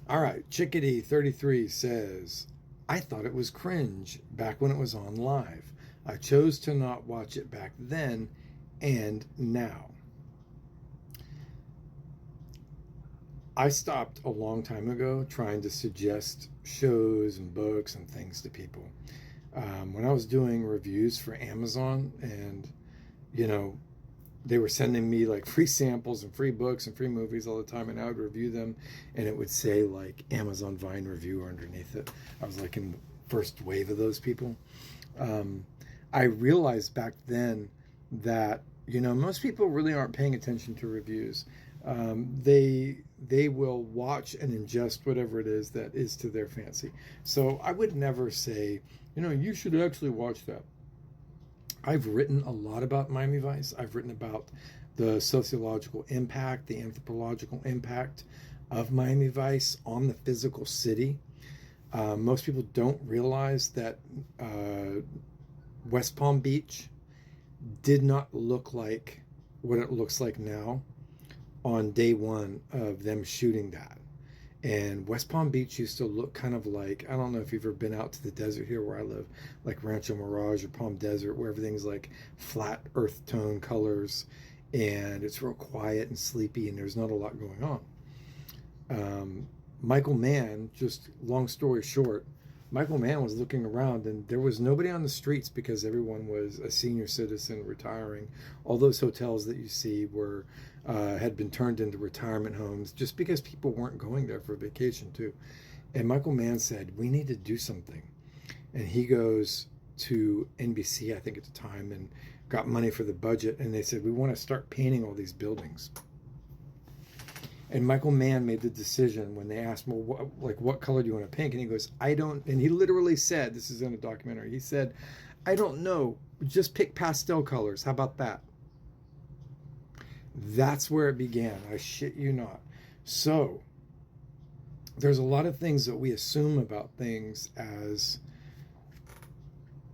All right, Chickadee33 says, I thought it was cringe back when it was on live. I chose to not watch it back then and now. I stopped a long time ago trying to suggest shows and books and things to people. When I was doing reviews for Amazon, and you know, they were sending me like free samples and free books and free movies all the time, and I would review them, and it would say like Amazon Vine review underneath it. I was like in the first wave of those people. Um, I realized back then that most people really aren't paying attention to reviews. They will watch and ingest whatever it is that is to their fancy. So I would never say, you should actually watch that. I've written a lot about Miami Vice. I've written about the sociological impact, the anthropological impact of Miami Vice on the physical city. Most people don't realize that West Palm Beach did not look like what it looks like now on day one of them shooting that. And West Palm Beach used to look kind of like, I don't know if you've ever been out to the desert here where I live, like Rancho Mirage or Palm Desert, where everything's like flat earth tone colors and it's real quiet and sleepy and there's not a lot going on. Michael Mann, just long story short, Michael Mann was looking around and there was nobody on the streets because everyone was a senior citizen retiring. All those hotels that you see were had been turned into retirement homes just because people weren't going there for vacation too. And Michael Mann said, "We need to do something." And he goes to NBC, I think at the time, and got money for the budget. And they said, "We want to start painting all these buildings." And Michael Mann made the decision when they asked him, well, what color do you want to paint? And he goes, I don't. And he literally said, this is in a documentary, he said, I don't know. Just pick pastel colors. How about that? That's where it began. I shit you not. So there's a lot of things that we assume about things as,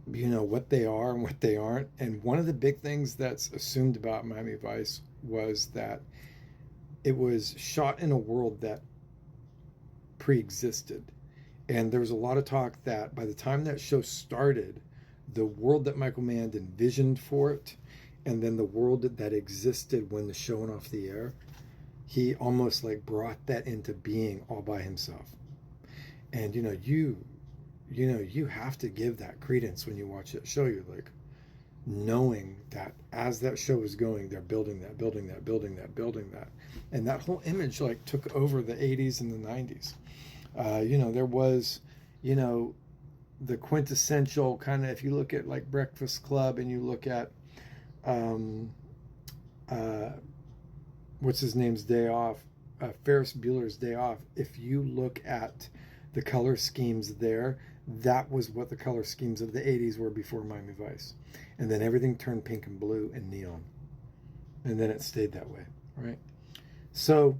what they are and what they aren't. And one of the big things that's assumed about Miami Vice was that it was shot in a world that pre-existed. And there was a lot of talk that by the time that show started, the world that Michael Mann envisioned for it, and then the world that existed when the show went off the air, he almost like brought that into being all by himself. And you have to give that credence when you watch that show. You're like, knowing that as that show was going, they're building that, building that, building that, building that. And that whole image like took over the 80s and the 90s. There was, the quintessential kind of, if you look at like Breakfast Club and you look at, um, uh, what's his name's Day Off, Ferris Bueller's Day Off, if you look at the color schemes there, that was what the color schemes of the 80s were before Miami Vice. And then everything turned pink and blue and neon. And then it stayed that way, right? So,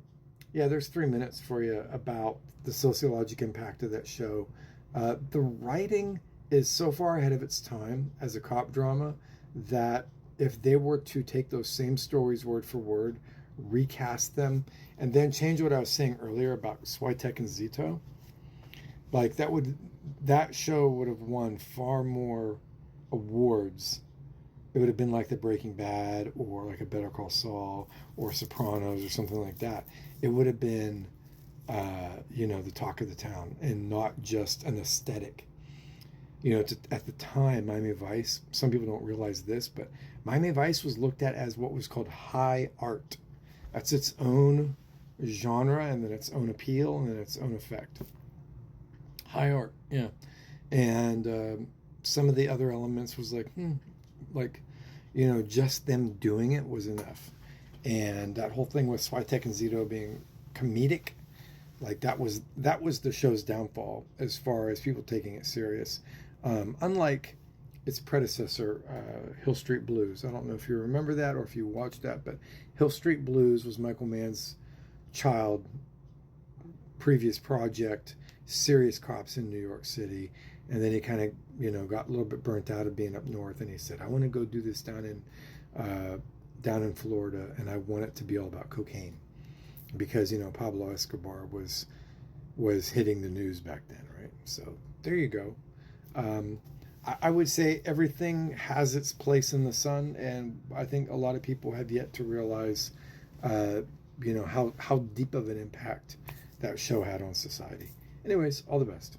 yeah, there's 3 minutes for you about the sociological impact of that show. The writing is so far ahead of its time as a cop drama that if they were to take those same stories word for word, recast them, and then change what I was saying earlier about Switek and Zito, like that show would have won far more awards. It would have been like the Breaking Bad or like a Better Call Saul or Sopranos or something like that. It would have been, the talk of the town and not just an aesthetic. At the time, Miami Vice, some people don't realize this, but Miami Vice was looked at as what was called high art. That's its own genre and then its own appeal and then its own effect. High art, yeah. And some of the other elements was like, just them doing it was enough. And that whole thing with Switek and Zito being comedic, like that was the show's downfall as far as people taking it serious. Unlike its predecessor, Hill Street Blues. I don't know if you remember that or if you watched that, but Hill Street Blues was Michael Mann's child previous project, serious cops in New York City. And then he kind of, got a little bit burnt out of being up north, and he said, "I want to go do this down in Florida, and I want it to be all about cocaine," because Pablo Escobar was was hitting the news back then, right? So there you go. Um, I would say everything has its place in the sun, and I think a lot of people have yet to realize, uh, how deep of an impact that show had on society. Anyways, all the best.